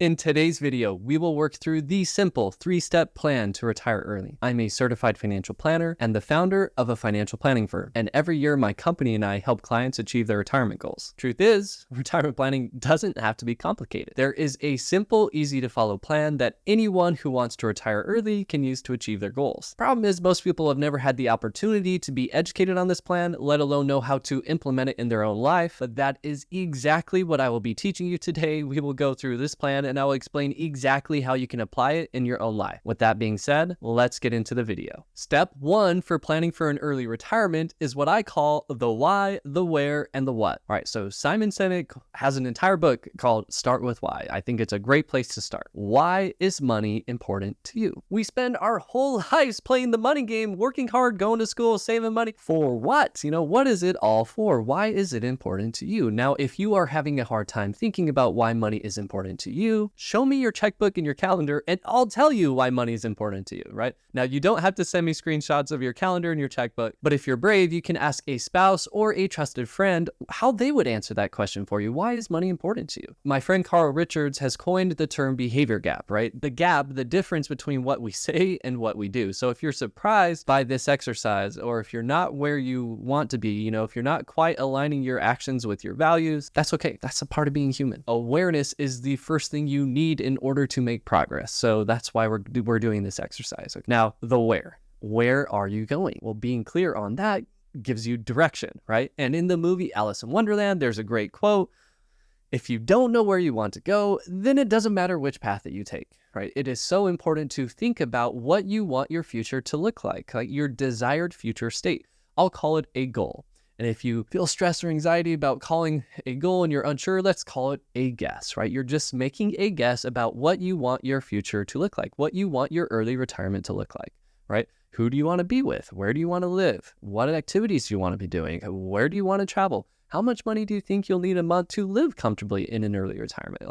In today's video, we will work through the simple 3-step plan to retire early. I'm a certified financial planner and the founder of a financial planning firm. And every year, my company and I help clients achieve their retirement goals. Truth is, retirement planning doesn't have to be complicated. There is a simple, easy to follow plan that anyone who wants to retire early can use to achieve their goals. Problem is, most people have never had the opportunity to be educated on this plan, let alone know how to implement it in their own life. But that is exactly what I will be teaching you today. We will go through this plan and I will explain exactly how you can apply it in your own life. With that being said, let's get into the video. Step 1 for planning for an early retirement is what I call the why, the where, and the what. All right, so Simon Sinek has an entire book called Start With Why. I think it's a great place to start. Why is money important to you? We spend our whole lives playing the money game, working hard, going to school, saving money. For what? What is it all for? Why is it important to you? Now, if you are having a hard time thinking about why money is important to you, show me your checkbook and your calendar and I'll tell you why money is important to you, right? Now, you don't have to send me screenshots of your calendar and your checkbook, but if you're brave, you can ask a spouse or a trusted friend how they would answer that question for you. Why is money important to you? My friend Carl Richards has coined the term behavior gap, right? The gap, the difference between what we say and what we do. So if you're surprised by this exercise, or if you're not where you want to be, if you're not quite aligning your actions with your values, that's okay. That's a part of being human. Awareness is the first thing you need in order to make progress. So that's why we're doing this exercise. Now, the where. Where are you going? Well, being clear on that gives you direction, right? And in the movie Alice in Wonderland, there's a great quote. If you don't know where you want to go, then it doesn't matter which path that you take, right? It is so important to think about what you want your future to look like your desired future state. I'll call it a goal. And if you feel stress or anxiety about calling a goal and you're unsure, let's call it a guess, right? You're just making a guess about what you want your future to look like, what you want your early retirement to look like, right? Who do you want to be with? Where do you want to live? What activities do you want to be doing? Where do you want to travel? How much money do you think you'll need a month to live comfortably in an early retirement?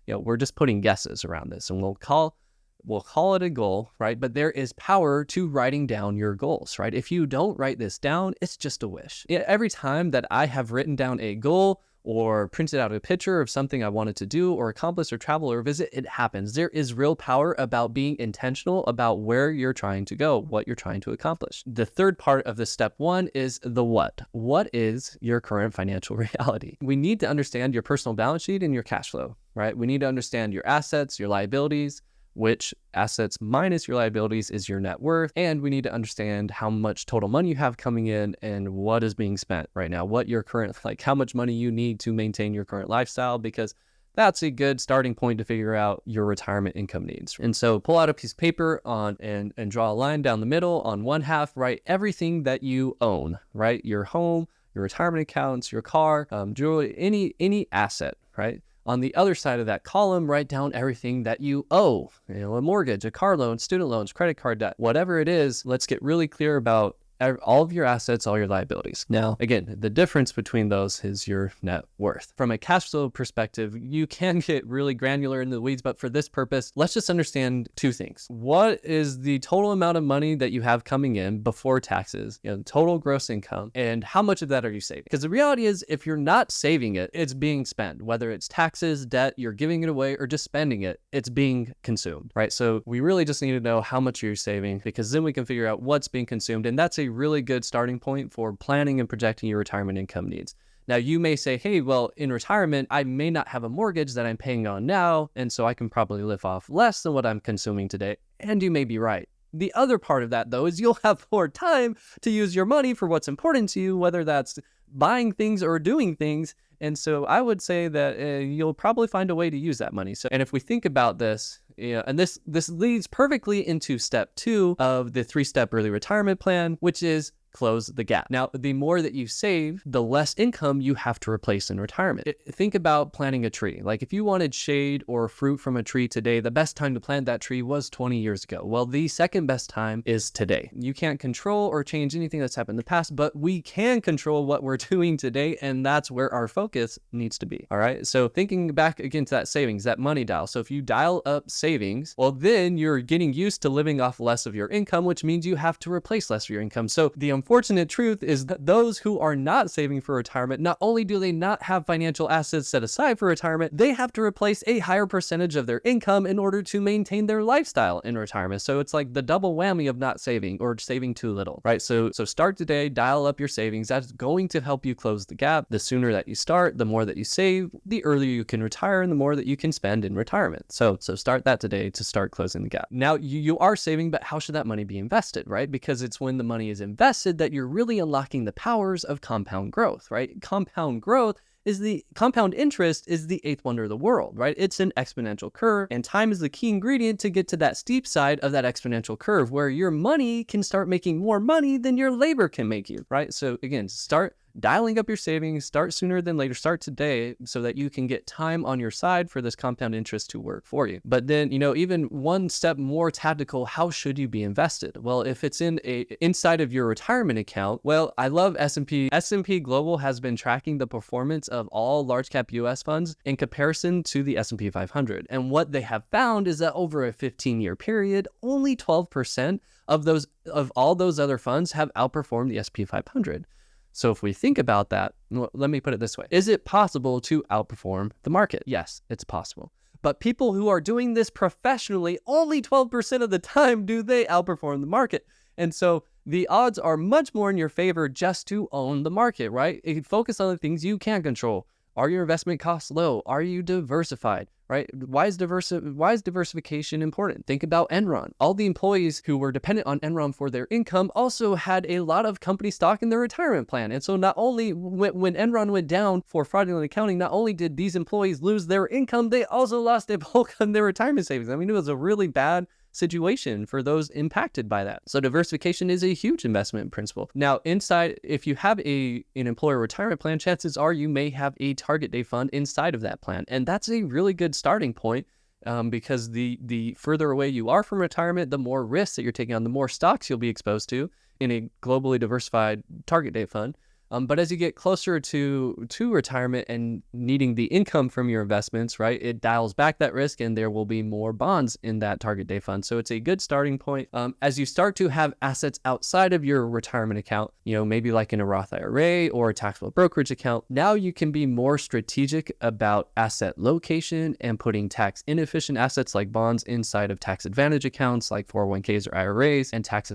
We're just putting guesses around this, and we'll call it a goal, right? But there is power to writing down your goals, right? If you don't write this down, it's just a wish. Every time that I have written down a goal or printed out a picture of something I wanted to do or accomplish or travel or visit, it happens. There is real power about being intentional about where you're trying to go, what you're trying to accomplish. The third part of the step 1 is the what. What is your current financial reality? We need to understand your personal balance sheet and your cash flow, right? We need to understand your assets, your liabilities, which assets minus your liabilities is your net worth. And we need to understand how much total money you have coming in and what is being spent right now, what your current, how much money you need to maintain your current lifestyle, because that's a good starting point to figure out your retirement income needs. And so pull out a piece of paper and draw a line down the middle. On one half, write everything that you own, right? Your home, your retirement accounts, your car, jewelry, any asset, right? On the other side of that column, write down everything that you owe, a mortgage, a car loan, student loans, credit card debt, whatever it is. Let's get really clear about all of your assets, all your liabilities. Now, again, the difference between those is your net worth. From a cash flow perspective, you can get really granular in the weeds, but for this purpose, let's just understand two things. What is the total amount of money that you have coming in before taxes, total gross income, and how much of that are you saving? Because the reality is, if you're not saving it, it's being spent. Whether it's taxes, debt, you're giving it away, or just spending it, it's being consumed, right? So we really just need to know how much you're saving, because then we can figure out what's being consumed, and that's a really good starting point for planning and projecting your retirement income needs. Now, you may say, hey, well, in retirement, I may not have a mortgage that I'm paying on now, and so I can probably live off less than what I'm consuming today. And you may be right. The other part of that, though, is you'll have more time to use your money for what's important to you, whether that's buying things or doing things. And so I would say that you'll probably find a way to use that money. And if we think about this, and this leads perfectly into step 2 of the 3-step early retirement plan, which is close the gap. Now, the more that you save, the less income you have to replace in retirement. Think about planting a tree. If you wanted shade or fruit from a tree today, the best time to plant that tree was 20 years ago. Well, the second best time is today. You can't control or change anything that's happened in the past, but we can control what we're doing today, and that's where our focus needs to be. All right. So thinking back again to that savings, that money dial. So if you dial up savings, well, then you're getting used to living off less of your income, which means you have to replace less of your income. So the unfortunate truth is that those who are not saving for retirement, not only do they not have financial assets set aside for retirement, they have to replace a higher percentage of their income in order to maintain their lifestyle in retirement. So it's like the double whammy of not saving or saving too little, right? So start today, dial up your savings. That's going to help you close the gap. The sooner that you start, the more that you save, the earlier you can retire, and the more that you can spend in retirement. So start that today to start closing the gap. Now you are saving, but how should that money be invested, right? Because it's when the money is invested that you're really unlocking the powers of compound growth, right? Compound interest is the eighth wonder of the world, right? It's an exponential curve, and time is the key ingredient to get to that steep side of that exponential curve where your money can start making more money than your labor can make you, right? So again, start dialing up your savings, start sooner than later, start today so that you can get time on your side for this compound interest to work for you. But then, even one step more tactical, how should you be invested? Well, if it's inside of your retirement account, well, I love S&P. S&P Global has been tracking the performance of all large cap US funds in comparison to the S&P 500. And what they have found is that over a 15-year period, only 12% of all those other funds have outperformed the S&P 500. So if we think about that, let me put it this way. Is it possible to outperform the market? Yes, it's possible. But people who are doing this professionally, only 12% of the time do they outperform the market. And so the odds are much more in your favor just to own the market, right? Focus on the things you can control. Are your investment costs low? Are you diversified, right? Why is diversification important? Think about Enron. All the employees who were dependent on Enron for their income also had a lot of company stock in their retirement plan. And so not only when Enron went down for fraudulent accounting, not only did these employees lose their income, they also lost a bulk of their retirement savings. I mean, it was a really bad situation for those impacted by that. So diversification is a huge investment principle. Now, inside, if you have an employer retirement plan, chances are you may have a target date fund inside of that plan. And that's a really good starting point because the further away you are from retirement, the more risks that you're taking on, the more stocks you'll be exposed to in a globally diversified target date fund. But as you get closer to retirement and needing the income from your investments, right, it dials back that risk and there will be more bonds in that target date fund. So it's a good starting point. As you start to have assets outside of your retirement account, maybe like in a Roth IRA or a taxable brokerage account, now you can be more strategic about asset location and putting tax inefficient assets like bonds inside of tax advantage accounts like 401ks or IRAs, and tax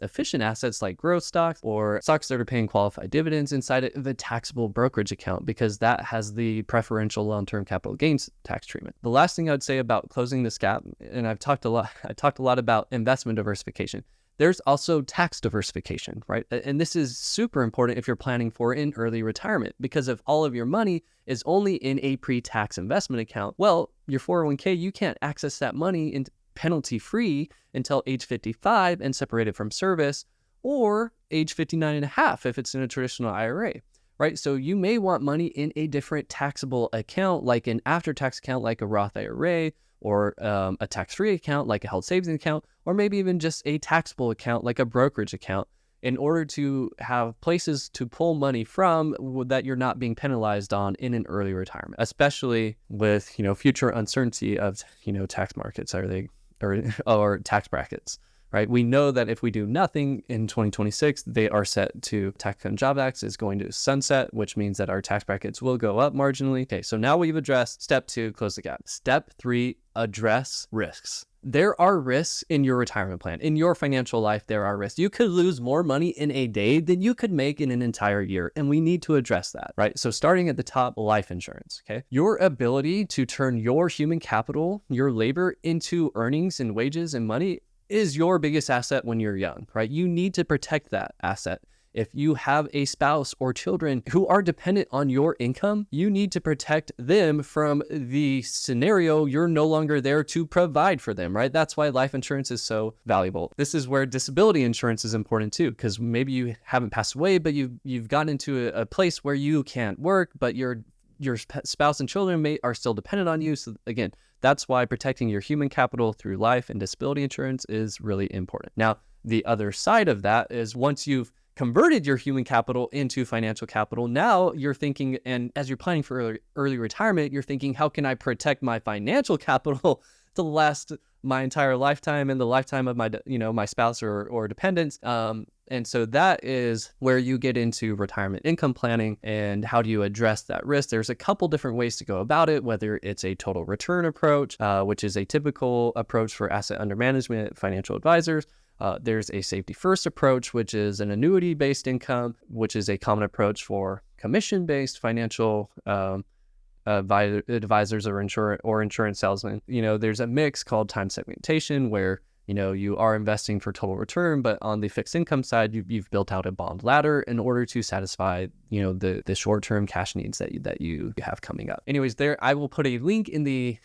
efficient assets like growth stocks or stocks that are paying qualified dividends inside of a taxable brokerage account, because that has the preferential long-term capital gains tax treatment. The last thing I would say about closing this gap, and I talked a lot about investment diversification. There's also tax diversification, right? And this is super important if you're planning for an early retirement, because if all of your money is only in a pre-tax investment account, well, your 401k, you can't access that money in penalty-free until age 55 and separated from service, or age 59 and a half if it's in a traditional IRA, right? So you may want money in a different taxable account, like an after-tax account, like a Roth IRA, or a tax-free account, like a held savings account, or maybe even just a taxable account, like a brokerage account, in order to have places to pull money from that you're not being penalized on in an early retirement, especially with, future uncertainty of, tax markets, or tax brackets. Right? We know that if we do nothing in 2026, they are set to Tax Cut and Jobs Act is going to sunset, which means that our tax brackets will go up marginally. Okay, so now we've addressed step 2, close the gap. Step 3, address risks. There are risks in your retirement plan. In your financial life, there are risks. You could lose more money in a day than you could make in an entire year, and we need to address that, right? So starting at the top, life insurance, okay? Your ability to turn your human capital, your labor, into earnings and wages and money is your biggest asset when you're young, right? You need to protect that asset. If you have a spouse or children who are dependent on your income, you need to protect them from the scenario you're no longer there to provide for them, right? That's why life insurance is so valuable. This is where disability insurance is important too, because maybe you haven't passed away, but you've gotten into a place where you can't work, but your spouse and children are still dependent on you. So again, that's why protecting your human capital through life and disability insurance is really important. Now, the other side of that is once you've converted your human capital into financial capital, now you're thinking, and as you're planning for early retirement, you're thinking, how can I protect my financial capital to last my entire lifetime and the lifetime of my spouse or dependents? And so that is where you get into retirement income planning and how do you address that risk. There's a couple different ways to go about it, whether it's a total return approach, which is a typical approach for asset under management financial advisors. There's a safety first approach, which is an annuity based income, which is a common approach for commission based financial advisors or insurance salesmen. There's a mix called time segmentation where you are investing for total return, but on the fixed income side, you've built out a bond ladder in order to satisfy, the short-term cash needs that you have coming up. Anyways, I will put a link in the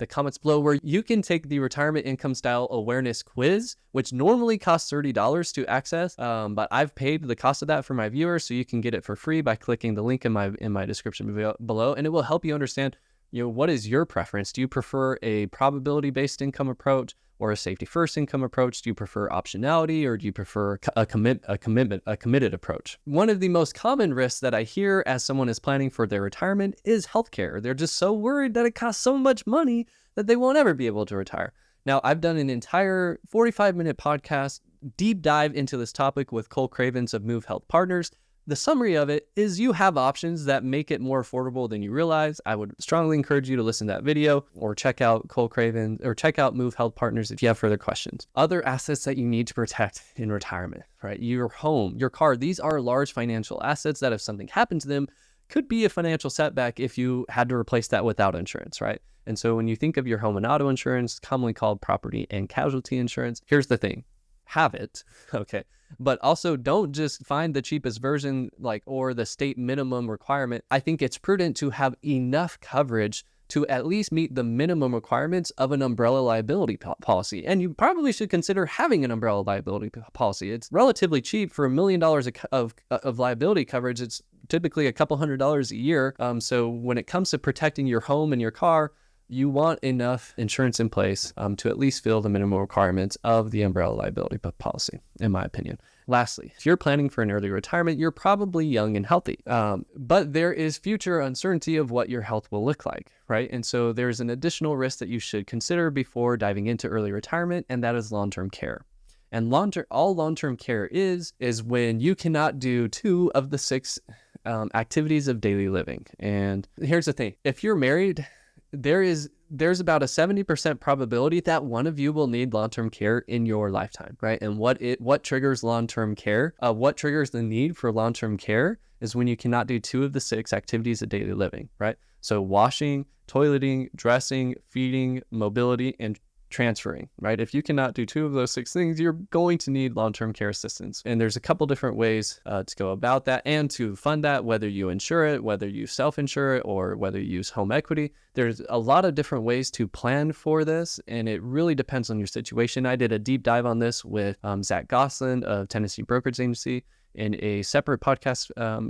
comments below where you can take the retirement income style awareness quiz, which normally costs $30 to access. But I've paid the cost of that for my viewers, so you can get it for free by clicking the link in my description below, and it will help you understand what is your preference? Do you prefer a probability-based income approach or a safety-first income approach? Do you prefer optionality, or do you prefer a committed approach? One of the most common risks that I hear as someone is planning for their retirement is healthcare. They're just so worried that it costs so much money that they won't ever be able to retire. Now, I've done an entire 45-minute podcast deep dive into this topic with Cole Cravens of Move Health Partners. The summary of it is you have options that make it more affordable than you realize. I would strongly encourage you to listen to that video or check out Cole Craven or check out Move Health Partners if you have further questions. Other assets that you need to protect in retirement, right? Your home, your car, these are large financial assets that if something happened to them could be a financial setback if you had to replace that without insurance, right? And so when you think of your home and auto insurance, commonly called property and casualty insurance, here's the thing. Have it, okay? But also don't just find the cheapest version or the state minimum requirement. I think it's prudent to have enough coverage to at least meet the minimum requirements of an umbrella liability policy. And you probably should consider having an umbrella liability policy. It's relatively cheap for $1 million of liability coverage. It's typically a couple $100s a year. So when it comes to protecting your home and your car, you want enough insurance in place to at least fill the minimum requirements of the umbrella liability policy, in my opinion. Lastly, if you're planning for an early retirement, you're probably young and healthy, but there is future uncertainty of what your health will look like, right? And so there's an additional risk that you should consider before diving into early retirement, and that is long-term care. And all long-term care is when you cannot do 2 of the 6 activities of daily living. And here's the thing: if you're married, there's about a 70% probability that one of you will need long-term care in your lifetime, right? And what triggers long-term care? What triggers the need for long-term care is when you cannot do 2 of the 6 activities of daily living, right? So washing, toileting, dressing, feeding, mobility, and transferring, right? If you cannot do 2 of those 6 things, you're going to need long-term care assistance. And there's a couple different ways to go about that and to fund that, whether you insure it, whether you self-insure it, or whether you use home equity. There's a lot of different ways to plan for this, and it really depends on your situation. I did a deep dive on this with Zach Gosselin of Tennessee Brokerage Agency in a separate podcast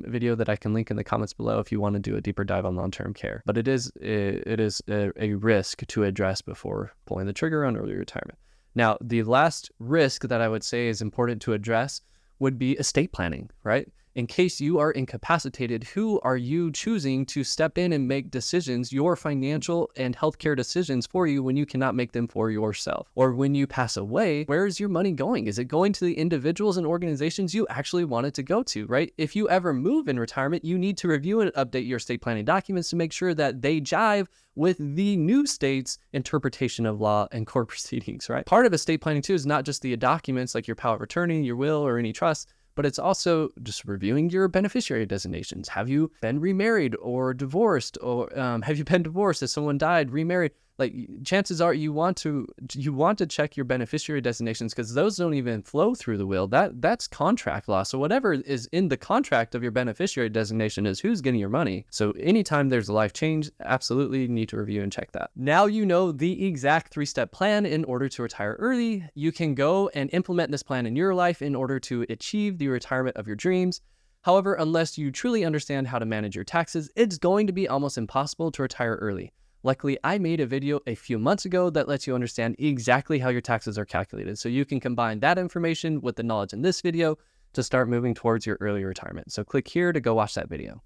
video that I can link in the comments below if you want to do a deeper dive on long-term care. But it is a risk to address before pulling the trigger on early retirement. Now, the last risk that I would say is important to address would be estate planning, right? In case you are incapacitated, who are you choosing to step in and make decisions, your financial and healthcare decisions for you when you cannot make them for yourself? Or when you pass away, where is your money going? Is it going to the individuals and organizations you actually want it to go to, right? If you ever move in retirement, you need to review and update your estate planning documents to make sure that they jive with the new state's interpretation of law and court proceedings, right? Part of estate planning too is not just the documents like your power of attorney, your will, or any trust, but it's also just reviewing your beneficiary designations. Have you been remarried or divorced, or have you been divorced? Has someone died, remarried? Like, chances are you want to check your beneficiary designations, because those don't even flow through the will. That's contract law. So whatever is in the contract of your beneficiary designation is who's getting your money. So anytime there's a life change, absolutely need to review and check that. Now you know the exact 3-step plan in order to retire early. You can go and implement this plan in your life in order to achieve the retirement of your dreams. However, unless you truly understand how to manage your taxes, it's going to be almost impossible to retire early. Luckily, I made a video a few months ago that lets you understand exactly how your taxes are calculated, so you can combine that information with the knowledge in this video to start moving towards your early retirement. So click here to go watch that video.